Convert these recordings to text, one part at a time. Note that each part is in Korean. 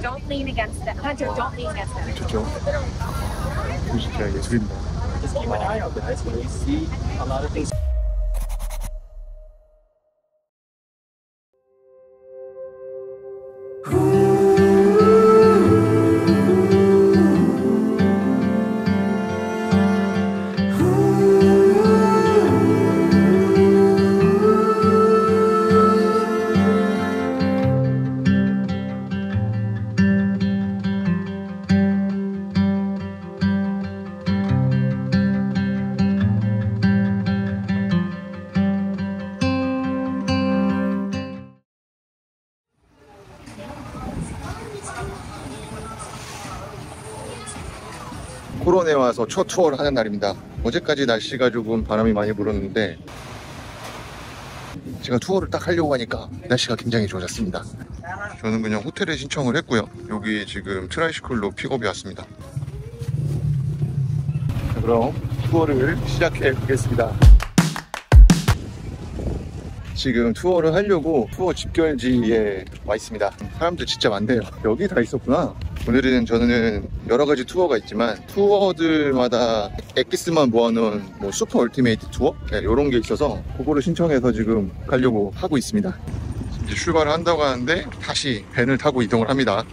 Don't lean against it. Hunter, don't lean against it. 좋죠. 진짜 예술입니다. Just keep an eye out, guys. When you see a lot of things. 코론에 와서 첫 투어를 하는 날입니다. 어제까지 날씨가 조금 바람이 많이 불었는데 제가 투어를 딱 하려고 하니까 날씨가 굉장히 좋아졌습니다. 저는 그냥 호텔에 신청을 했고요. 여기 지금 트라이시클로 픽업이 왔습니다. 자, 그럼 투어를 시작해 보겠습니다. 지금 투어를 하려고 투어 집결지에 와 있습니다. 사람들 진짜 많네요. 여기 다 있었구나. 오늘은 저는 여러가지 투어가 있지만 투어들마다 엑기스만 모아놓은 뭐 슈퍼 얼티메이트 투어? 네, 이런 게 있어서 그거를 신청해서 지금 가려고 하고 있습니다. 이제 출발을 한다고 하는데 다시 밴을 타고 이동을 합니다.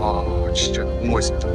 아 진짜 너무 멋있습니다.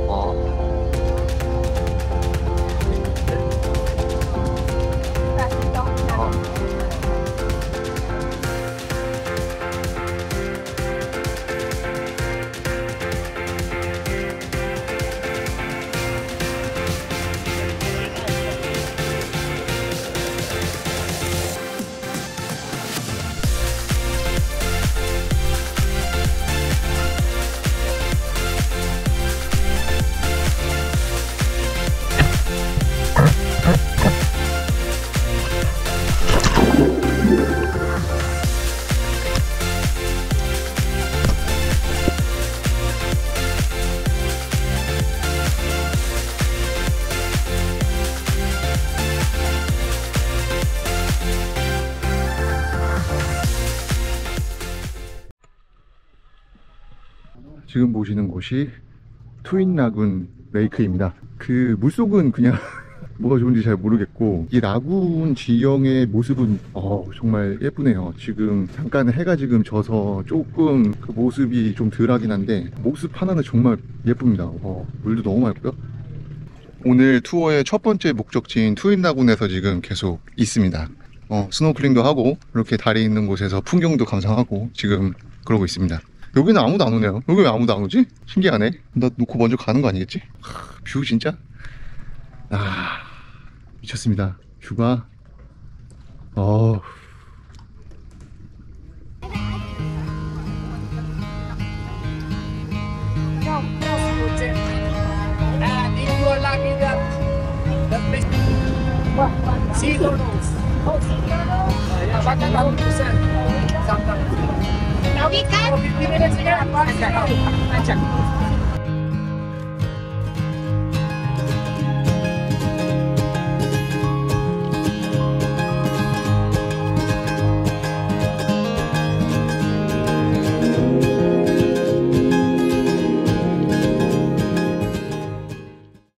지금 보시는 곳이 트윈 라군 레이크입니다. 그 물속은 그냥 뭐가 좋은지 잘 모르겠고 이 라군 지형의 모습은 정말 예쁘네요. 지금 잠깐 해가 지금 져서 조금 그 모습이 좀 덜하긴 한데 모습 하나는 정말 예쁩니다. 물도 너무 맑고요. 오늘 투어의 첫 번째 목적지인 트윈 라군에서 지금 계속 있습니다. 스노클링도 하고 이렇게 다리 있는 곳에서 풍경도 감상하고 지금 그러고 있습니다. 여기는 아무도 안 오네요. 여기 왜 아무도 안 오지? 신기하네. 나 놓고 먼저 가는 거 아니겠지? 뷰 진짜 미쳤습니다. 뷰가 여기 kan?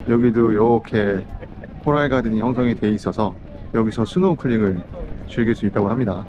여기도 이렇게 코랄 가든이 형성이 돼 있어서 여기서 스노클링을 즐길 수 있다고 합니다.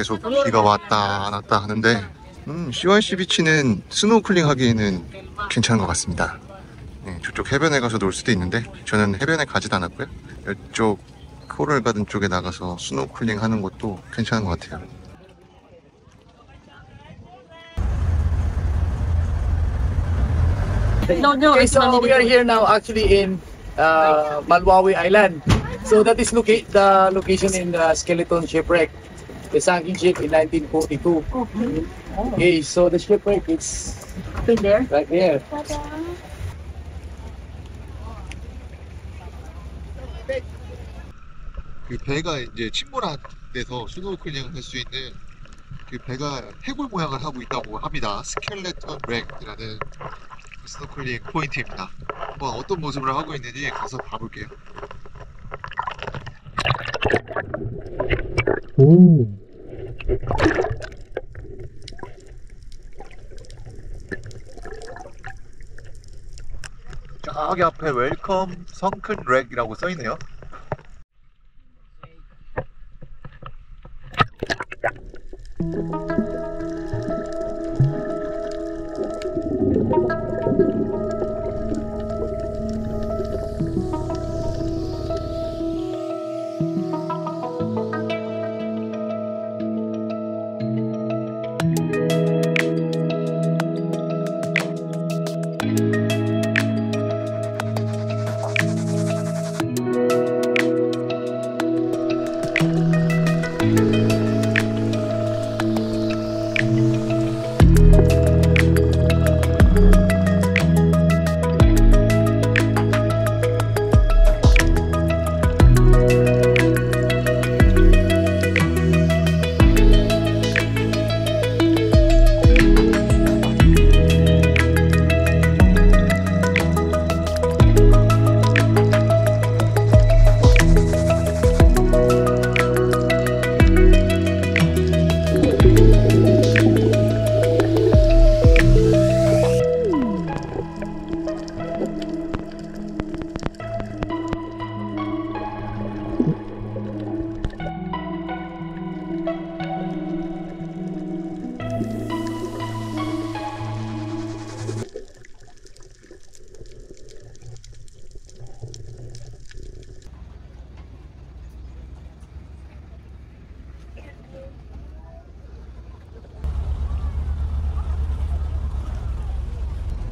계속 비가 왔다 안 왔다 하는데 CYC 비치는 스노클링 하기에는 괜찮은 것 같습니다. 네, 저쪽 해변에 가서 놀 수도 있는데 저는 해변에 가지도 않았고요. 이쪽 코럴 가든 쪽에 나가서 스노클링 하는 것도 괜찮은 것 같아요. No, okay, so we are here now actually in Malwawi Island. So that is the location in the Skeleton Shipwreck, the sunken ship in 1942. Okay, so the shipwreck is there. right there. 그 배가 이제 침몰한 데서 스노클링 할 수 있는 그 배가 해골 모양을 하고 있다고 합니다. 스켈레톤 렉이라는 스노클링 포인트입니다. 한번 어떤 모습을 하고 있는지 가서 봐볼게요. 오. 저기 앞에 웰컴 성큰 렉이라고 써있네요.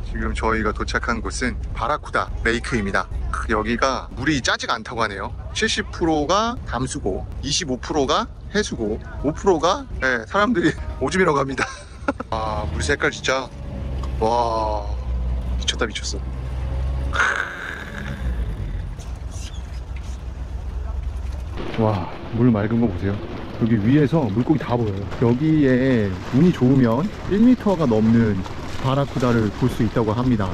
지금 저희가 도착한 곳은 바라쿠다 레이크입니다. 여기가 물이 짜지가 않다고 하네요. 70%가 담수고 25%가 해수고 5%가 사람들이 오줌이라고 합니다. 아, 물 색깔 진짜 와 미쳤다 미쳤어. 와, 물 맑은 거 보세요. 여기 위에서 물고기 다 보여요. 여기에 운이 좋으면 1m가 넘는 바라쿠다를 볼 수 있다고 합니다.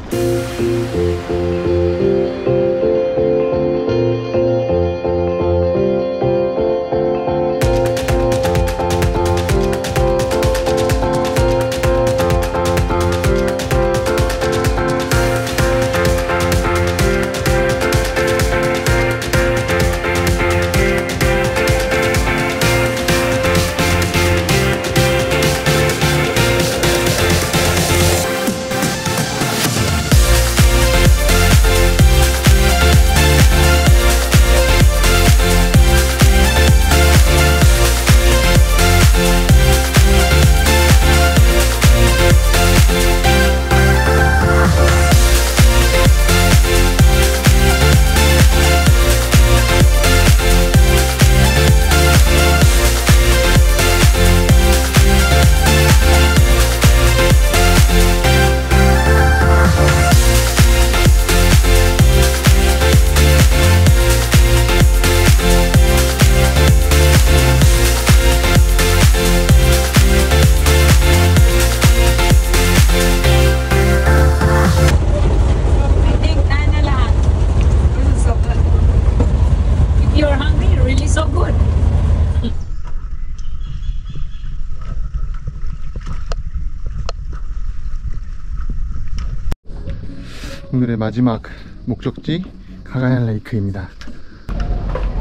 오늘의 마지막 목적지 가가얀 레이크입니다.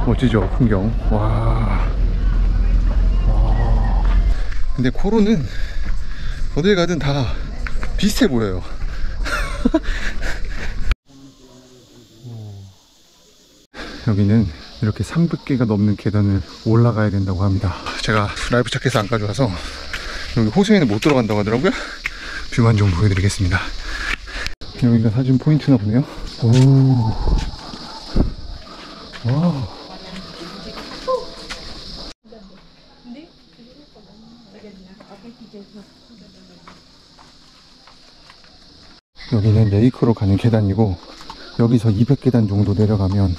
멋지죠 풍경. 와. 근데 코로는 어딜 가든 다 비슷해 보여요. 여기는 이렇게 300개가 넘는 계단을 올라가야 된다고 합니다. 제가 라이프 자켓을 안 가져와서 여기 호수에는 못 들어간다고 하더라고요. 뷰만 좀 보여드리겠습니다. 여기가 사진 포인트나 보네요. 오. 와. 여기는 레이크로 가는 계단이고, 여기서 200계단 정도 내려가면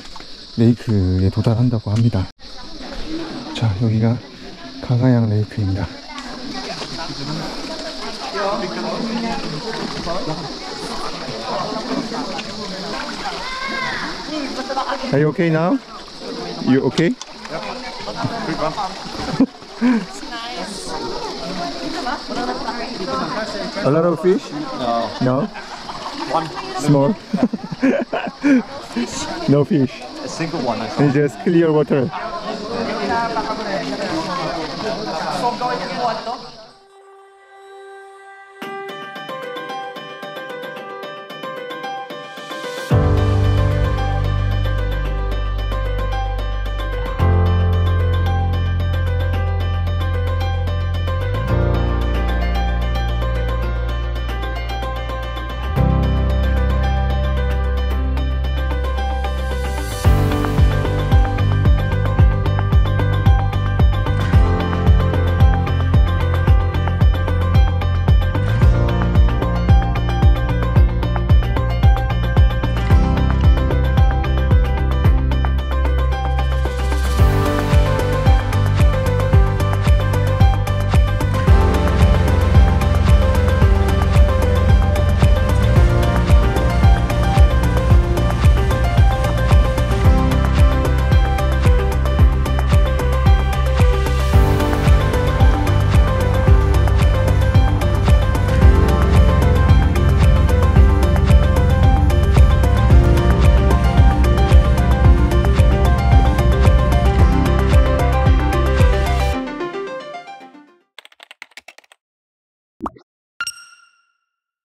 레이크에 도달한다고 합니다. 자, 여기가 가가양 레이크입니다. Are you okay now? You okay? A lot of fish? No. One. Small. No fish. A single one, I think. It's just clear water.